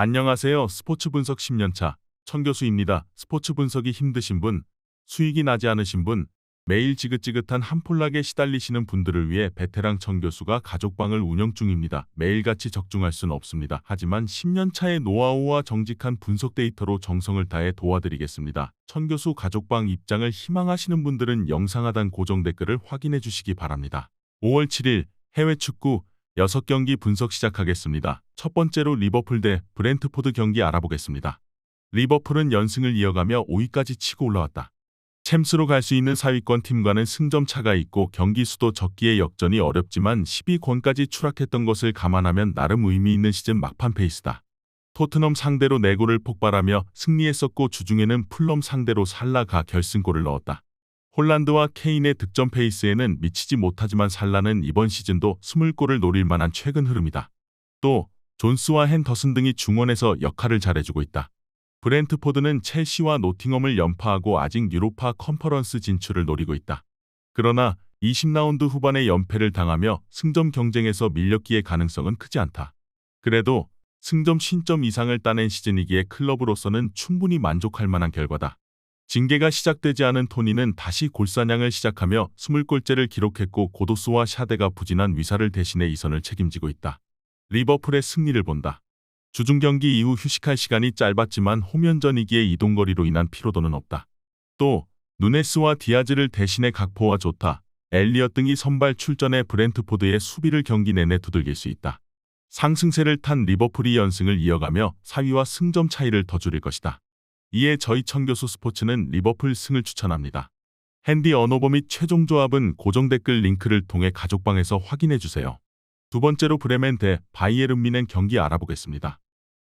안녕하세요. 스포츠 분석 10년차 천교수입니다. 스포츠 분석이 힘드신 분, 수익이 나지 않으신 분, 매일 지긋지긋한 한폴락에 시달리시는 분들을 위해 베테랑 천교수가 가족방을 운영 중입니다. 매일같이 적중할 수는 없습니다. 하지만 10년차의 노하우와 정직한 분석 데이터로 정성을 다해 도와드리겠습니다. 천교수 가족방 입장을 희망하시는 분들은 영상 하단 고정 댓글을 확인해 주시기 바랍니다. 5월 7일 해외 축구 6경기 분석 시작하겠습니다. 첫 번째로 리버풀 대 브렌트포드 경기 알아보겠습니다. 리버풀은 연승을 이어가며 5위까지 치고 올라왔다. 챔스로 갈 수 있는 4위권 팀과는 승점 차가 있고 경기 수도 적기에 역전이 어렵지만 10위권까지 추락했던 것을 감안하면 나름 의미 있는 시즌 막판 페이스다. 토트넘 상대로 4골을 폭발하며 승리했었고 주중에는 풀럼 상대로 살라가 결승골을 넣었다. 홀란드와 케인의 득점 페이스에는 미치지 못하지만 살라는 이번 시즌도 20골을 노릴 만한 최근 흐름이다. 또 존스와 henderson 등이 중원에서 역할을 잘해주고 있다. 브렌트포드는 첼시와 노팅엄을 연파하고 아직 유로파 컨퍼런스 진출을 노리고 있다. 그러나 20라운드 후반에 연패를 당하며 승점 경쟁에서 밀렸기에 가능성은 크지 않다. 그래도 승점 50점 이상을 따낸 시즌이기에 클럽으로서는 충분히 만족할 만한 결과다. 징계가 시작되지 않은 토니는 다시 골사냥을 시작하며 20골째를 기록했고 고도스와 샤데가 부진한 위사를 대신해 이 선을 책임지고 있다. 리버풀의 승리를 본다. 주중 경기 이후 휴식할 시간이 짧았지만 홈연전이기에 이동거리로 인한 피로도는 없다. 또 누네스와 디아즈를 대신해 각포와 조타, 엘리엇 등이 선발 출전해 브렌트포드의 수비를 경기 내내 두들길 수 있다. 상승세를 탄 리버풀이 연승을 이어가며 4위와 승점 차이를 더 줄일 것이다. 이에 저희 천교수 스포츠는 리버풀 승을 추천합니다. 핸디 언어버 및 최종 조합은 고정 댓글 링크를 통해 가족방에서 확인해주세요. 두 번째로 브레멘 대 바이에른 뮌헨 경기 알아보겠습니다.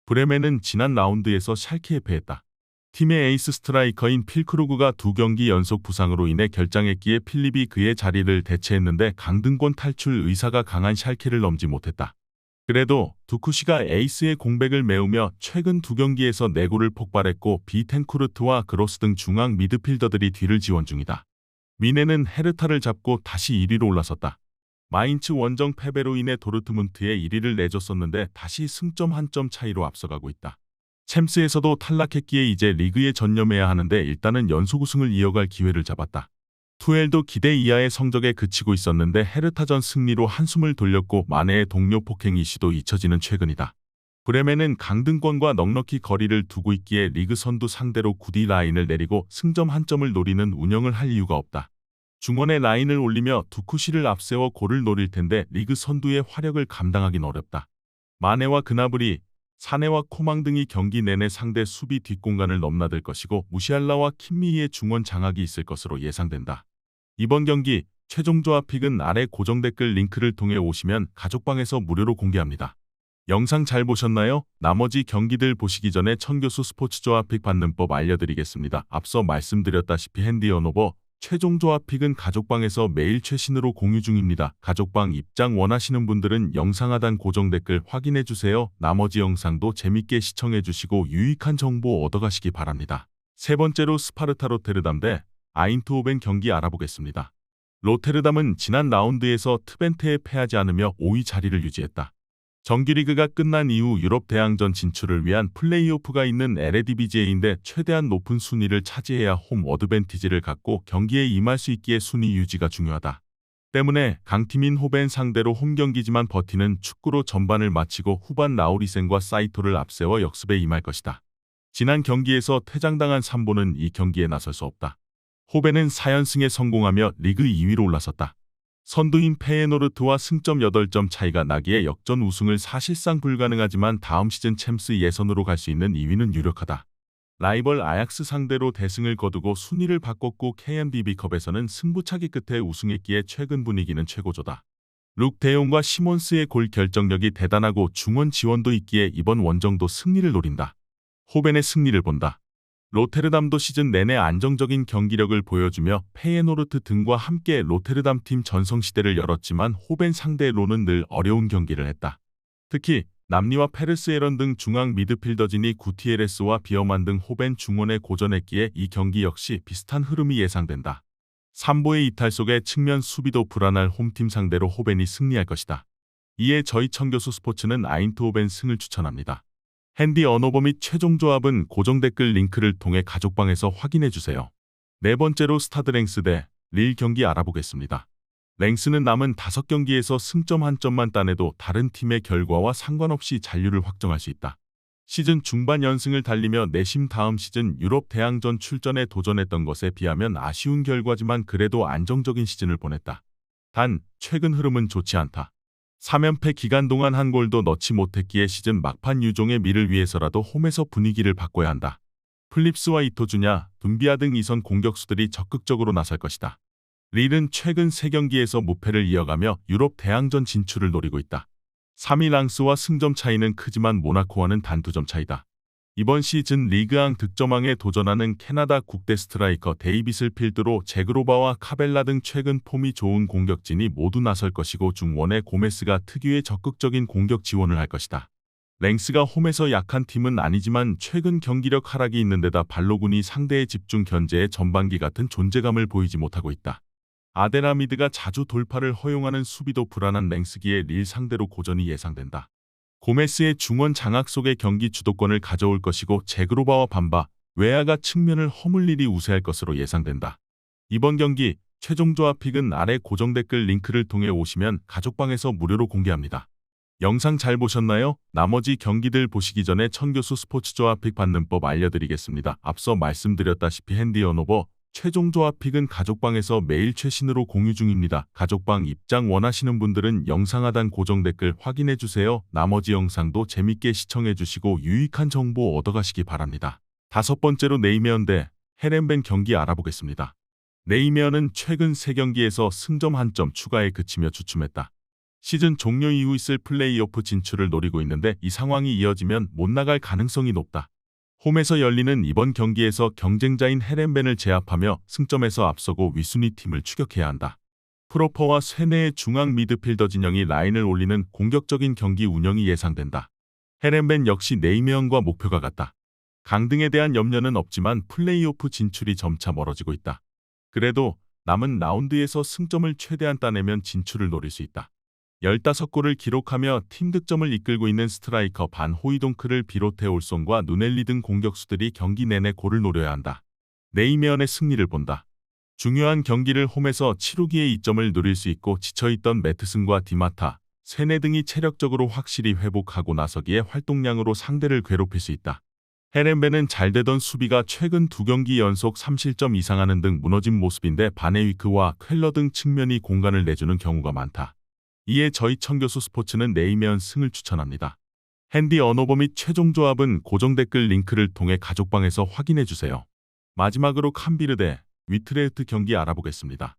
브레멘은 지난 라운드에서 샬케에 패했다. 팀의 에이스 스트라이커인 필크루그가 2경기 연속 부상으로 인해 결장했기에 필립이 그의 자리를 대체했는데 강등권 탈출 의사가 강한 샬케를 넘지 못했다. 그래도 두쿠시가 에이스의 공백을 메우며 최근 2경기에서 4골을 폭발했고 비텐쿠르트와 그로스 등 중앙 미드필더들이 뒤를 지원 중이다. 뮌헨은 헤르타를 잡고 다시 1위로 올라섰다. 마인츠 원정 패배로 인해 도르트문트에 1위를 내줬었는데 다시 승점 1점 차이로 앞서가고 있다. 챔스에서도 탈락했기에 이제 리그에 전념해야 하는데 일단은 연속 우승을 이어갈 기회를 잡았다. 투엘도 기대 이하의 성적에 그치고 있었는데 헤르타전 승리로 한숨을 돌렸고 마네의 동료 폭행 이슈도 잊혀지는 최근이다. 브레멘은 강등권과 넉넉히 거리를 두고 있기에 리그 선두 상대로 구디 라인을 내리고 승점 1점을 노리는 운영을 할 이유가 없다. 중원에 라인을 올리며 두쿠시를 앞세워 골을 노릴 텐데 리그 선두의 화력을 감당하긴 어렵다. 마네와 그나브리, 사네와 코망 등이 경기 내내 상대 수비 뒷공간을 넘나들 것이고 무시알라와 킴미히의 중원 장악이 있을 것으로 예상된다. 이번 경기 최종 조합 픽은 아래 고정 댓글 링크를 통해 오시면 가족방에서 무료로 공개합니다. 영상 잘 보셨나요? 나머지 경기들 보시기 전에 천교수 스포츠 조합 픽 받는 법 알려드리겠습니다. 앞서 말씀드렸다시피 핸디 언어버 최종 조합 픽은 가족방에서 매일 최신으로 공유 중입니다. 가족방 입장 원하시는 분들은 영상 하단 고정 댓글 확인해주세요. 나머지 영상도 재밌게 시청해주시고 유익한 정보 얻어가시기 바랍니다. 세 번째로 스파르타 로테르담 대 아인트호벤 경기 알아보겠습니다. 로테르담은 지난 라운드에서 트벤테에 패하지 않으며 5위 자리를 유지했다. 정규리그가 끝난 이후 유럽 대항전 진출을 위한 플레이오프가 있는 에레디비제인데 최대한 높은 순위를 차지해야 홈 어드밴티지를 갖고 경기에 임할 수 있기에 순위 유지가 중요하다. 때문에 강팀인 호벤 상대로 홈경기지만 버티는 축구로 전반을 마치고 후반 라우리센과 사이토를 앞세워 역습에 임할 것이다. 지난 경기에서 퇴장당한 삼보는 이 경기에 나설 수 없다. 호벤은 4연승에 성공하며 리그 2위로 올라섰다. 선두인 페예노르트와 승점 8점 차이가 나기에 역전 우승을 사실상 불가능하지만 다음 시즌 챔스 예선으로 갈 수 있는 2위는 유력하다. 라이벌 아약스 상대로 대승을 거두고 순위를 바꿨고 KNBB컵에서는 승부차기 끝에 우승했기에 최근 분위기는 최고조다. 룩 데용과 시몬스의 골 결정력이 대단하고 중원 지원도 있기에 이번 원정도 승리를 노린다. 호벤의 승리를 본다. 로테르담도 시즌 내내 안정적인 경기력을 보여주며 페예노르트 등과 함께 로테르담 팀 전성시대를 열었지만 호벤 상대로는 늘 어려운 경기를 했다. 특히 남리와 페르스에런 등 중앙 미드필더진이 구티에레스와 비어만 등 호벤 중원에 고전했기에 이 경기 역시 비슷한 흐름이 예상된다. 삼보의 이탈 속에 측면 수비도 불안할 홈팀 상대로 호벤이 승리할 것이다. 이에 저희 천교수 스포츠는 아인트호벤 승을 추천합니다. 핸디 언오버 및 최종 조합은 고정 댓글 링크를 통해 가족방에서 확인해주세요. 네 번째로 스타드 랭스 대 릴 경기 알아보겠습니다. 랭스는 남은 5경기에서 승점 1점만 따내도 다른 팀의 결과와 상관없이 잔류를 확정할 수 있다. 시즌 중반 연승을 달리며 내심 다음 시즌 유럽 대항전 출전에 도전했던 것에 비하면 아쉬운 결과지만 그래도 안정적인 시즌을 보냈다. 단, 최근 흐름은 좋지 않다. 3연패 기간 동안 한 골도 넣지 못했기에 시즌 막판 유종의 미를 위해서라도 홈에서 분위기를 바꿔야 한다. 플립스와 이토주냐, 둠비아 등 이선 공격수들이 적극적으로 나설 것이다. 릴은 최근 3경기에서 무패를 이어가며 유럽 대항전 진출을 노리고 있다. 3위 랑스와 승점 차이는 크지만 모나코와는 단 2점 차이다. 이번 시즌 리그왕 득점왕에 도전하는 캐나다 국대 스트라이커 데이빗을 필두로 제그로바와 카벨라 등 최근 폼이 좋은 공격진이 모두 나설 것이고 중원의 고메스가 특유의 적극적인 공격 지원을 할 것이다. 랭스가 홈에서 약한 팀은 아니지만 최근 경기력 하락이 있는 데다 발로군이 상대의 집중 견제에 전반기 같은 존재감을 보이지 못하고 있다. 아데라미드가 자주 돌파를 허용하는 수비도 불안한 랭스기에 릴 상대로 고전이 예상된다. 고메스의 중원 장악 속의 경기 주도권을 가져올 것이고 제그로바와 반바, 웨아가 측면을 허물 일이 우세할 것으로 예상된다. 이번 경기 최종 조합 픽은 아래 고정 댓글 링크를 통해 오시면 가족방에서 무료로 공개합니다. 영상 잘 보셨나요? 나머지 경기들 보시기 전에 천교수 스포츠 조합 픽 받는 법 알려드리겠습니다. 앞서 말씀드렸다시피 핸디 언오버 최종 조합 픽은 가족방에서 매일 최신으로 공유 중입니다. 가족방 입장 원하시는 분들은 영상 하단 고정 댓글 확인해주세요. 나머지 영상도 재밌게 시청해주시고 유익한 정보 얻어가시기 바랍니다. 5번째로 네이메어 대 헤렌벤 경기 알아보겠습니다. 네이메어는 최근 3경기에서 승점 1점 추가에 그치며 주춤했다. 시즌 종료 이후 있을 플레이오프 진출을 노리고 있는데 이 상황이 이어지면 못 나갈 가능성이 높다. 홈에서 열리는 이번 경기에서 경쟁자인 헤렌벤을 제압하며 승점에서 앞서고 윗순위 팀을 추격해야 한다. 프로퍼와 쇠네의 중앙 미드필더 진영이 라인을 올리는 공격적인 경기 운영이 예상된다. 헤렌벤 역시 네이메어과 목표가 같다. 강등에 대한 염려는 없지만 플레이오프 진출이 점차 멀어지고 있다. 그래도 남은 라운드에서 승점을 최대한 따내면 진출을 노릴 수 있다. 15골을 기록하며 팀 득점을 이끌고 있는 스트라이커 반 호이동크를 비롯해 올송과 누넬리 등 공격수들이 경기 내내 골을 노려야 한다. 네이메어의 승리를 본다. 중요한 경기를 홈에서 치르기에 이점을 누릴 수 있고 지쳐있던 매트슨과 디마타, 세네 등이 체력적으로 확실히 회복하고 나서기에 활동량으로 상대를 괴롭힐 수 있다. 헤렌벤은 잘되던 수비가 최근 2경기 연속 3실점 이상하는 등 무너진 모습인데 바네위크와 ���러 등 측면이 공간을 내주는 경우가 많다. 이에 저희 천교수 스포츠는 네이메어 승을 추천합니다. 핸디 언오버 및 최종 조합은 고정 댓글 링크를 통해 가족방에서 확인해주세요. 마지막으로 캄비르 대 위트레흐트 경기 알아보겠습니다.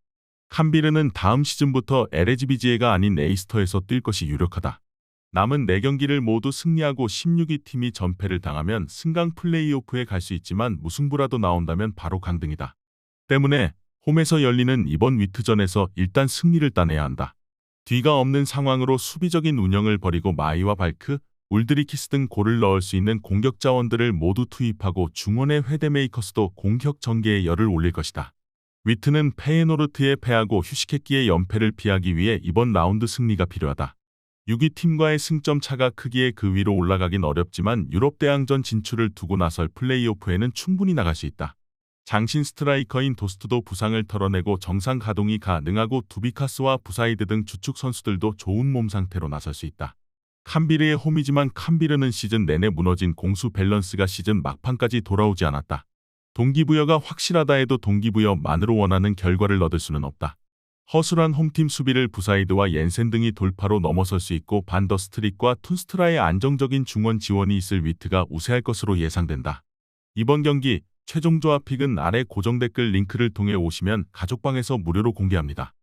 캄비르는 다음 시즌부터 에레지비지에가 아닌 에이스터에서 뛸 것이 유력하다. 남은 4경기를 모두 승리하고 16위 팀이 전패를 당하면 승강 플레이오프에 갈 수 있지만 무승부라도 나온다면 바로 강등이다. 때문에 홈에서 열리는 이번 위트전에서 일단 승리를 따내야 한다. 뒤가 없는 상황으로 수비적인 운영을 벌이고 마이와 발크, 울드리키스 등 골을 넣을 수 있는 공격 자원들을 모두 투입하고 중원의 회데메이커스도 공격 전개에 열을 올릴 것이다. 위트는 페예노르트에 패하고 휴식했기에 연패를 피하기 위해 이번 라운드 승리가 필요하다. 6위 팀과의 승점 차가 크기에 그 위로 올라가긴 어렵지만 유럽 대항전 진출을 두고 나설 플레이오프에는 충분히 나갈 수 있다. 장신 스트라이커인 도스트도 부상을 털어내고 정상 가동이 가능하고 두비카스와 부사이드 등 주축 선수들도 좋은 몸 상태로 나설 수 있다. 캄비르의 홈이지만 캄비르는 시즌 내내 무너진 공수 밸런스가 시즌 막판까지 돌아오지 않았다. 동기부여가 확실하다 해도 동기부여만으로 원하는 결과를 얻을 수는 없다. 허술한 홈팀 수비를 부사이드와 옌센 등이 돌파로 넘어설 수 있고 반더스트릭과 툰스트라의 안정적인 중원 지원이 있을 위트가 우세할 것으로 예상된다. 이번 경기 최종 조합 픽은 아래 고정 댓글 링크를 통해 오시면 가족방에서 무료로 공개합니다.